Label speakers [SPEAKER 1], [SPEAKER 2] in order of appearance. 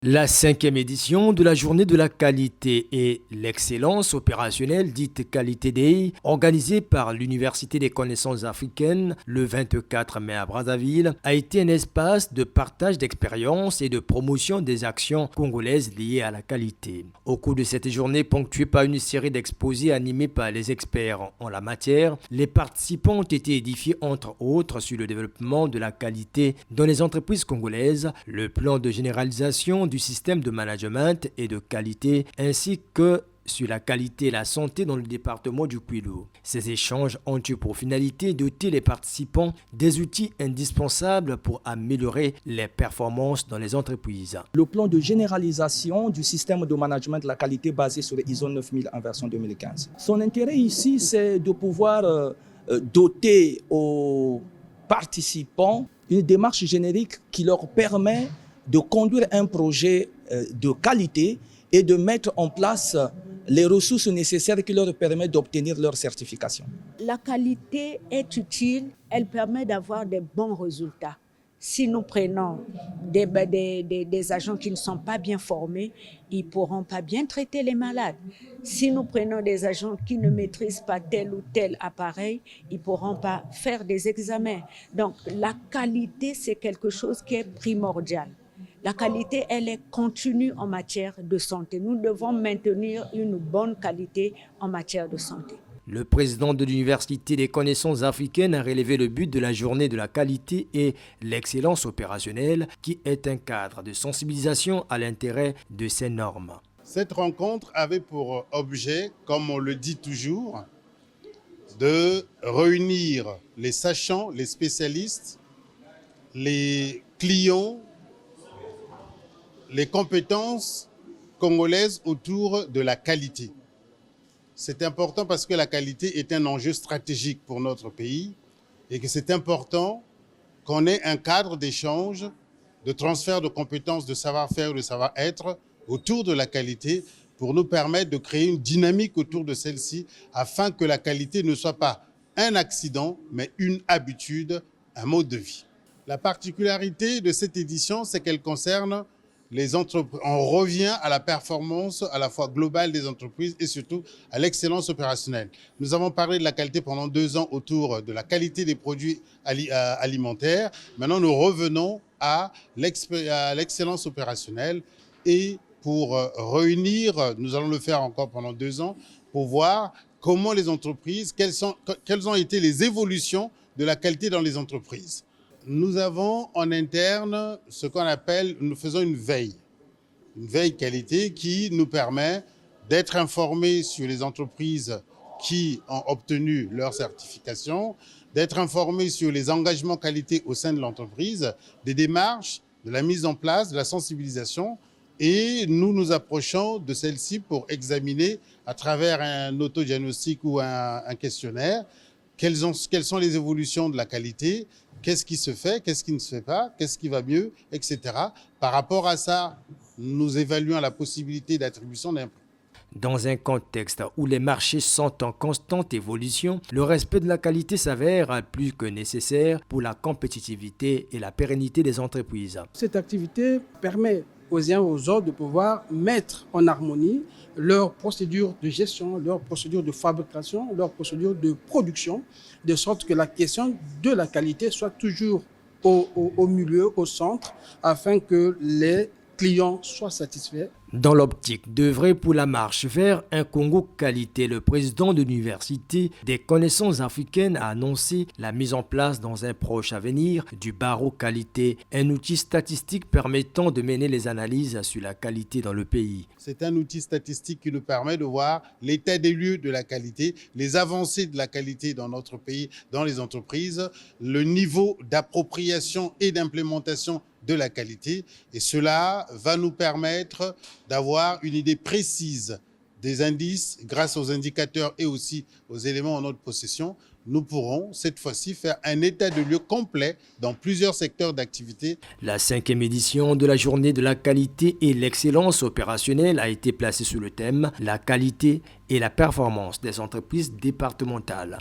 [SPEAKER 1] La cinquième édition de la journée de la qualité et l'excellence opérationnelle dite Qualité Day, organisée par l'Université des connaissances africaines le 24 mai à Brazzaville, a été un espace de partage d'expériences et de promotion des actions congolaises liées à la qualité. Au cours de cette journée ponctuée par une série d'exposés animés par les experts en la matière, les participants ont été édifiés entre autres sur le développement de la qualité dans les entreprises congolaises, le plan de généralisation du système de management et de qualité, ainsi que sur la qualité et la santé dans le département du Kwilu. Ces échanges ont eu pour finalité de doter les participants des outils indispensables pour améliorer les performances dans les entreprises.
[SPEAKER 2] Le plan de généralisation du système de management de la qualité basé sur l'ISO 9000 en version 2015. Son intérêt ici, c'est de pouvoir doter aux participants une démarche générique qui leur permet de conduire un projet de qualité et de mettre en place les ressources nécessaires qui leur permettent d'obtenir leur certification.
[SPEAKER 3] La qualité est utile, elle permet d'avoir des bons résultats. Si nous prenons des agents qui ne sont pas bien formés, ils ne pourront pas bien traiter les malades. Si nous prenons des agents qui ne maîtrisent pas tel ou tel appareil, ils ne pourront pas faire des examens. Donc la qualité, c'est quelque chose qui est primordial. La qualité, elle est continue en matière de santé. Nous devons maintenir une bonne qualité en matière de santé.
[SPEAKER 1] Le président de l'Université des connaissances africaines a relevé le but de la journée de la qualité et l'excellence opérationnelle, qui est un cadre de sensibilisation à l'intérêt de ces normes.
[SPEAKER 4] Cette rencontre avait pour objet, comme on le dit toujours, de réunir les sachants, les spécialistes, les clients, les compétences congolaises autour de la qualité. C'est important parce que la qualité est un enjeu stratégique pour notre pays et que c'est important qu'on ait un cadre d'échange, de transfert de compétences, de savoir-faire, de savoir-être autour de la qualité pour nous permettre de créer une dynamique autour de celle-ci afin que la qualité ne soit pas un accident, mais une habitude, un mode de vie. La particularité de cette édition, c'est qu'elle concerne les entreprises. On revient à la performance à la fois globale des entreprises et surtout à l'excellence opérationnelle. Nous avons parlé de la qualité pendant 2 ans autour de la qualité des produits alimentaires. Maintenant, nous revenons à l'excellence opérationnelle et pour réunir, nous allons le faire encore pendant 2 ans, pour voir comment les entreprises, quelles ont été les évolutions de la qualité dans les entreprises. Nous avons en interne ce qu'on appelle, nous faisons une veille qualité qui nous permet d'être informés sur les entreprises qui ont obtenu leur certification, d'être informés sur les engagements qualité au sein de l'entreprise, des démarches, de la mise en place, de la sensibilisation. Et nous nous approchons de celle-ci pour examiner à travers un autodiagnostic ou un questionnaire quelles sont les évolutions de la qualité, qu'est-ce qui se fait, qu'est-ce qui ne se fait pas, qu'est-ce qui va mieux, etc. Par rapport à ça, nous évaluons la possibilité d'attribution d'un prix.
[SPEAKER 1] Dans un contexte où les marchés sont en constante évolution, le respect de la qualité s'avère plus que nécessaire pour la compétitivité et la pérennité des entreprises.
[SPEAKER 5] Cette activité permet aux uns et aux autres de pouvoir mettre en harmonie leurs procédures de gestion, leurs procédures de fabrication, leurs procédures de production, de sorte que la question de la qualité soit toujours au milieu, au centre, afin que les clients soient satisfaits.
[SPEAKER 1] Dans l'optique d'œuvrer pour la marche vers un Congo qualité, le président de l'Université des connaissances africaines a annoncé la mise en place dans un proche avenir du barreau qualité, un outil statistique permettant de mener les analyses sur la qualité dans le pays.
[SPEAKER 4] C'est un outil statistique qui nous permet de voir l'état des lieux de la qualité, les avancées de la qualité dans notre pays, dans les entreprises, le niveau d'appropriation et d'implémentation de la qualité. Et cela va nous permettre d'avoir une idée précise des indices grâce aux indicateurs et aussi aux éléments en notre possession. Nous pourrons cette fois-ci faire un état de lieu complet dans plusieurs secteurs d'activité.
[SPEAKER 1] La cinquième édition de la journée de la qualité et l'excellence opérationnelle a été placée sous le thème « La qualité et la performance des entreprises départementales ».